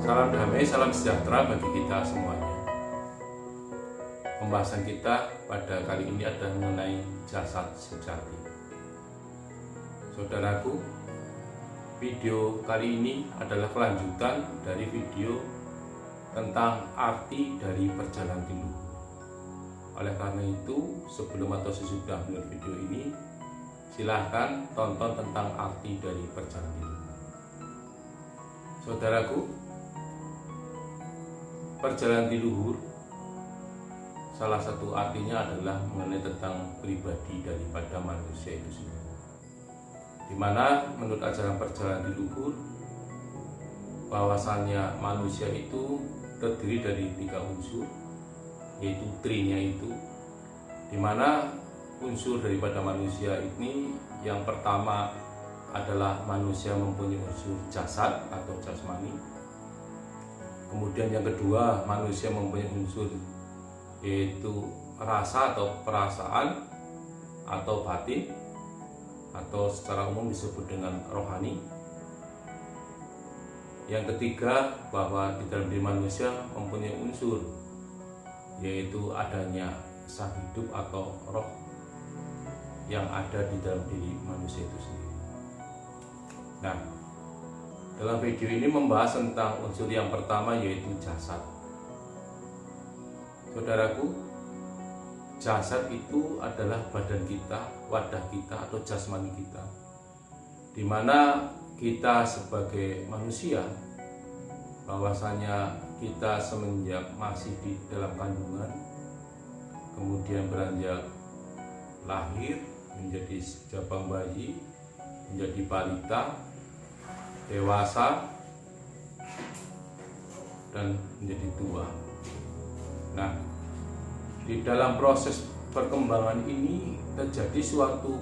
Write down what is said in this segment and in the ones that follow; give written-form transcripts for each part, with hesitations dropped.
Salam damai, salam sejahtera bagi kita semuanya. Pembahasan kita pada kali ini adalah mengenai jasad sejati. Saudaraku, video kali ini adalah kelanjutan dari video tentang arti dari perjalanan leluhur. Oleh karena itu, sebelum atau sesudah melihat video ini, silahkan tonton tentang arti dari perjalanan leluhur. Saudaraku, perjalanan leluhur salah satu artinya adalah mengenai tentang pribadi daripada manusia itu sendiri, di mana menurut ajaran perjalanan leluhur bahwasannya manusia itu terdiri dari 3 unsur, yaitu trinya itu, di mana unsur daripada manusia ini yang pertama adalah manusia mempunyai unsur jasad atau jasmani. Kemudian yang kedua, manusia mempunyai unsur yaitu rasa atau perasaan atau batin, atau secara umum disebut dengan rohani. Yang ketiga, bahwa di dalam diri manusia mempunyai unsur yaitu adanya sah hidup atau roh yang ada di dalam diri manusia itu sendiri. Nah, dalam video ini membahas tentang unsur yang pertama yaitu jasad. Saudaraku, jasad itu adalah badan kita, wadah kita atau jasmani kita, di mana kita sebagai manusia, bahwasanya kita semenjak masih di dalam kandungan, kemudian beranjak lahir menjadi jabang bayi, menjadi balita, dewasa, dan menjadi tua. Nah, di dalam proses perkembangan ini terjadi suatu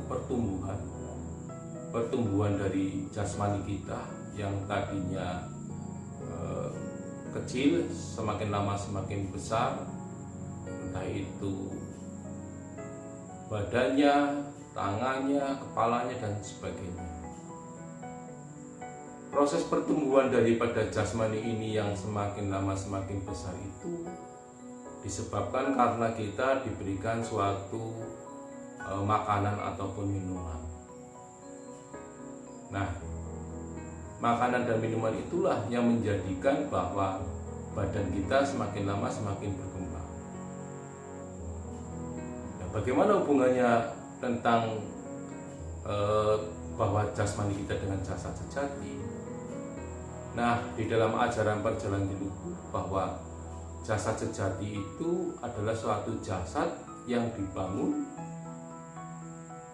pertumbuhan dari jasmani kita yang tadinya kecil, semakin lama semakin besar, entah itu badannya, tangannya, kepalanya, dan sebagainya. Proses pertumbuhan daripada jasmani ini yang semakin lama semakin besar itu disebabkan karena kita diberikan suatu makanan ataupun minuman. Nah, makanan dan minuman itulah yang menjadikan bahwa badan kita semakin lama semakin berkembang. Nah, bagaimana hubungannya tentang bahwa jasmani kita dengan jasad sejati? Nah, di dalam ajaran perjalanan leluhur bahwa jasad sejati itu adalah suatu jasad yang dibangun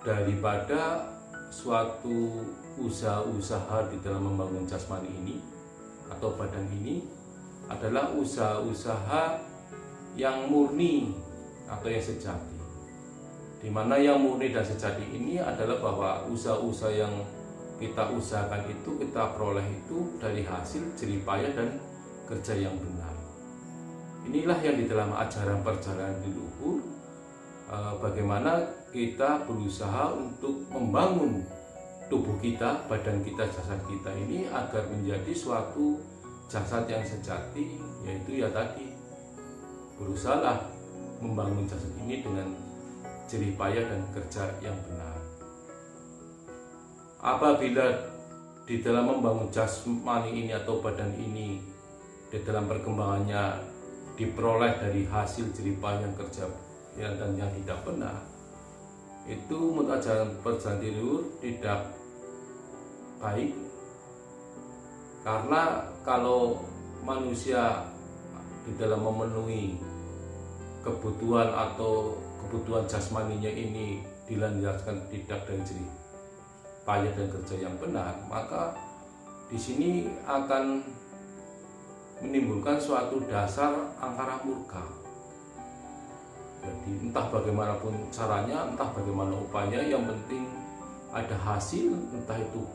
daripada suatu usaha-usaha di dalam membangun jasmani ini atau badan ini adalah usaha-usaha yang murni atau yang sejati, di mana yang murni dan sejati ini adalah bahwa usaha-usaha yang kita usahakan itu, kita peroleh itu dari hasil jerih payah dan kerja yang benar. Inilah yang di dalam ajaran perjalanan leluhur, bagaimana kita berusaha untuk membangun tubuh kita, badan kita, jasad kita ini agar menjadi suatu jasad yang sejati, yaitu ya tadi, berusahalah membangun jasad ini dengan jerih payah dan kerja yang benar. Apabila di dalam membangun jasmani ini atau badan ini di dalam perkembangannya diperoleh dari hasil jerih payah yang kerja dan yang tidak benar, itu menurut ajaran perjalanan leluhur tidak baik. Karena kalau manusia di dalam memenuhi kebutuhan atau kebutuhan jasmaninya ini dilanjutkan tidak dari jerih payah dan kerja yang benar, maka di sini akan menimbulkan suatu dasar angkara murka. Jadi entah bagaimanapun caranya, entah bagaimana upaya, yang penting ada hasil, entah itu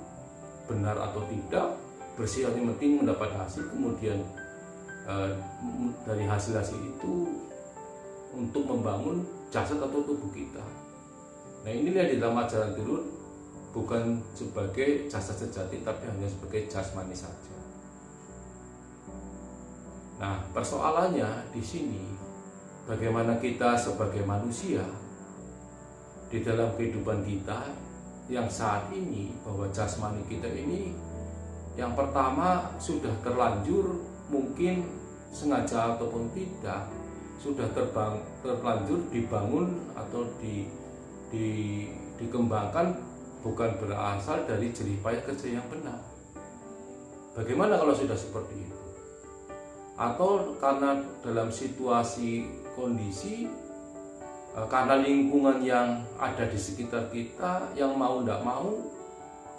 benar atau tidak, bersih, yang penting mendapat hasil. Kemudian dari hasil-hasil itu untuk membangun jasad atau tubuh kita. Nah, inilah di dalam ajaran leluhur bukan sebagai jasad sejati, tapi hanya sebagai jasmani saja. Nah, persoalannya di sini bagaimana kita sebagai manusia di dalam kehidupan kita yang saat ini, bahwa jasmani kita ini yang pertama sudah terlanjur, mungkin sengaja ataupun tidak, sudah terlanjur dibangun atau dikembangkan bukan berasal dari jerih payah kerja yang benar. Bagaimana kalau sudah seperti itu? Atau karena dalam situasi kondisi, karena lingkungan yang ada di sekitar kita, yang mau tidak mau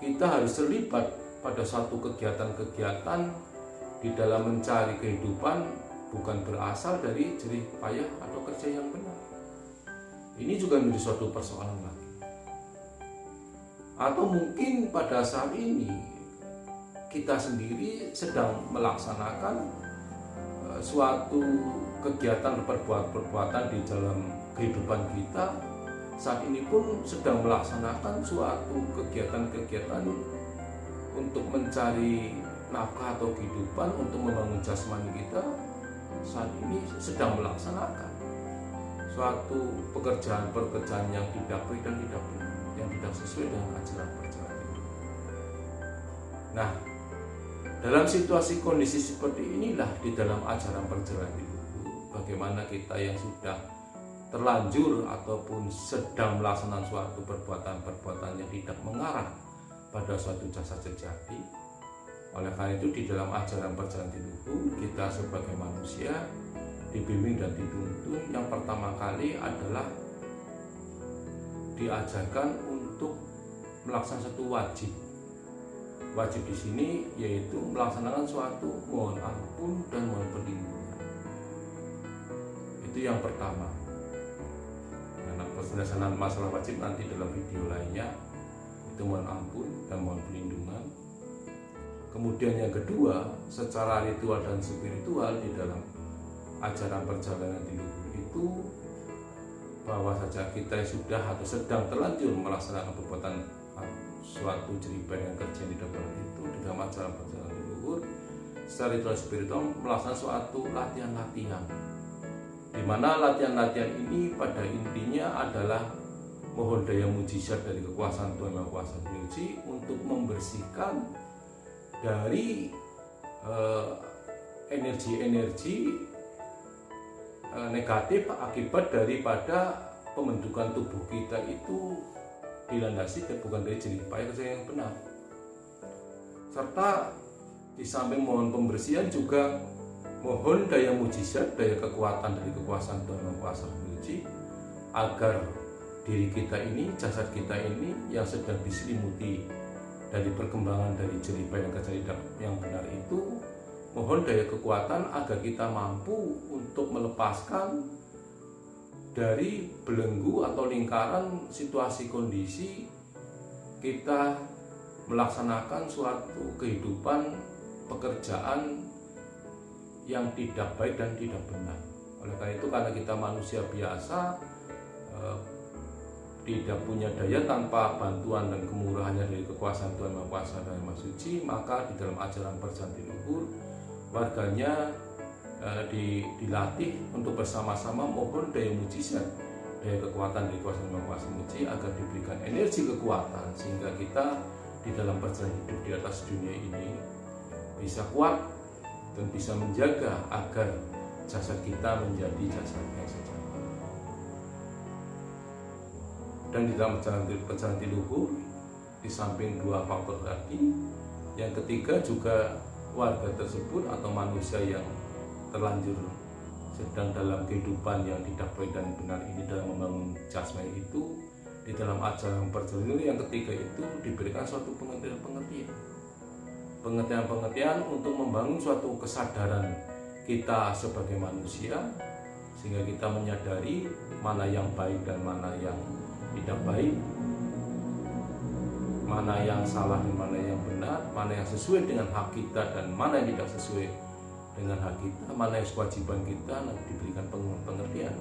kita harus terlibat pada suatu kegiatan-kegiatan di dalam mencari kehidupan bukan berasal dari jerih payah atau kerja yang benar. Ini juga menjadi suatu persoalan lagi. Atau mungkin pada saat ini kita sendiri sedang melaksanakan suatu kegiatan perbuatan di dalam kehidupan kita saat ini pun sedang melaksanakan suatu kegiatan-kegiatan untuk mencari nafkah atau kehidupan, untuk membangun jasmani kita. Saat ini sedang melaksanakan suatu pekerjaan yang tidak baik dan tidak benar, yang tidak sesuai dengan ajaran perjalanan hidup. Nah, dalam situasi kondisi seperti inilah di dalam ajaran perjalanan hidup, bagaimana kita yang sudah terlanjur ataupun sedang melaksanakan suatu perbuatan yang tidak mengarah pada suatu jasa sejati. Oleh karena itu di dalam ajaran perjalanan hidup kita sebagai manusia dibimbing dan dituntun yang pertama kali adalah diajarkan untuk melaksanakan satu wajib. Wajib di sini yaitu melaksanakan suatu mohon ampun dan mohon perlindungan. Itu yang pertama. Karena penjelasan masalah wajib nanti dalam video lainnya, itu mohon ampun dan mohon perlindungan. Kemudian yang kedua, secara ritual dan spiritual di dalam ajaran perjalanan di luhur itu, bahwa saja kita sudah atau sedang terlanjur melaksanakan perbuatan suatu jerih payah kerja yang tidak benar itu di dalam ajaran perjalanan di luhur, secara ritual spiritual melaksanakan suatu latihan-latihan, di mana latihan-latihan ini pada intinya adalah mohon daya mujizat dari kekuasaan Tuhan Yang Kuasa Suci untuk membersihkan dari energi-energi negatif akibat daripada pembentukan tubuh kita itu dilandasi bukan dari jerih payah kerja yang benar. Serta di samping mohon pembersihan juga mohon daya mujizat, daya kekuatan dari kekuasaan Tuhan Yang Kuasa Suci agar diri kita ini, jasad kita ini yang sedang diselimuti dari perkembangan dari jerih payah kerja yang benar itu, mohon daya kekuatan agar kita mampu untuk melepaskan dari belenggu atau lingkaran situasi kondisi kita melaksanakan suatu kehidupan pekerjaan yang tidak baik dan tidak benar. Oleh karena itu, karena kita manusia biasa, tidak punya daya tanpa bantuan dan kemurahannya dari kekuasaan Tuhan Yang Kuasa dan Maha Suci, maka di dalam ajaran perjalanan luhur warganya dilatih untuk bersama-sama mohon daya mujizat, daya kekuatan dari kuasa Yang Kuasa Suci agar diberikan energi kekuatan sehingga kita di dalam perjalanan hidup di atas dunia ini bisa kuat dan bisa menjaga agar jasad kita menjadi jasad yang sejati. Dan di dalam perjalanan luhur, di samping dua faktor tadi, yang ketiga juga warga tersebut atau manusia yang terlanjur sedang dalam kehidupan yang tidak baik dan benar ini dalam membangun jasmani itu, di dalam ajaran perjalanan yang ketiga itu diberikan suatu pengertian untuk membangun suatu kesadaran kita sebagai manusia, sehingga kita menyadari mana yang baik dan mana yang tidak baik, mana yang salah dan mana yang benar, mana yang sesuai dengan hak kita dan mana yang tidak sesuai dengan hak kita, mana yang kewajiban kita, nanti diberikan pengertian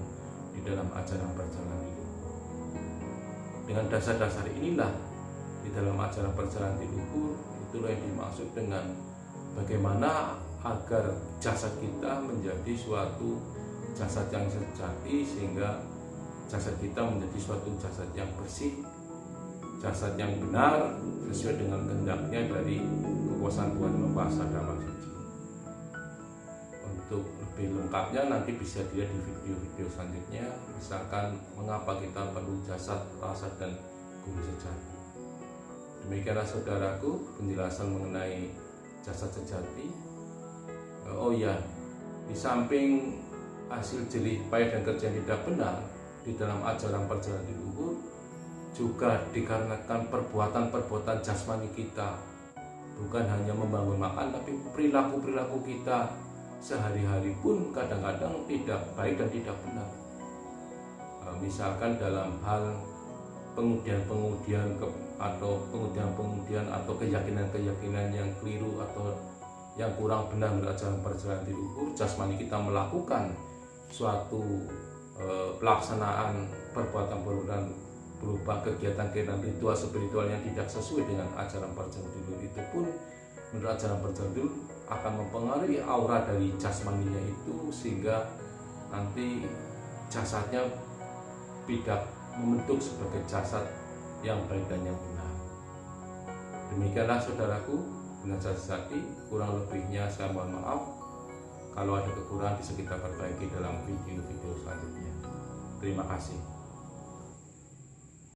di dalam ajaran perjalanan hidup. Dengan dasar-dasar inilah di dalam ajaran perjalanan hidup, itulah yang dimaksud dengan bagaimana agar jasad kita menjadi suatu jasad yang sejati, sehingga jasad kita menjadi suatu jasad yang bersih, jasad yang benar sesuai dengan kehendaknya dari kekuasaan Tuhan Yang Maha Esa dan Maha Suci. Untuk lebih lengkapnya nanti bisa dilihat di video-video selanjutnya, misalkan mengapa kita perlu jasad, rasa, dan guru sejati. Demikianlah saudaraku penjelasan mengenai jasad sejati. Oh ya, di samping hasil jerih payah dan kerja yang tidak benar di dalam ajaran perjalanan leluhur, juga dikarenakan perbuatan-perbuatan jasmani kita, bukan hanya membangun makan, tapi perilaku-perilaku kita sehari-hari pun kadang-kadang tidak baik dan tidak benar. Misalkan dalam hal pengudian-pengudian atau keyakinan-keyakinan yang keliru atau yang kurang benar menurut ajaran perjalanan leluhur, jasmani kita melakukan suatu pelaksanaan perbuatan-perbuatan berupa kegiatan-kegiatan ritual spiritual yang tidak sesuai dengan ajaran perjalanan leluhur, itu pun menurut ajaran perjalanan leluhur akan mempengaruhi aura dari jasmaninya itu, sehingga nanti jasadnya tidak membentuk sebagai jasad yang baik dan yang benar. Demikianlah saudaraku penasihat sejati, kurang lebihnya saya mohon maaf. Kalau ada kekurangan bisa kita perbaiki dalam video-video selanjutnya. Terima kasih.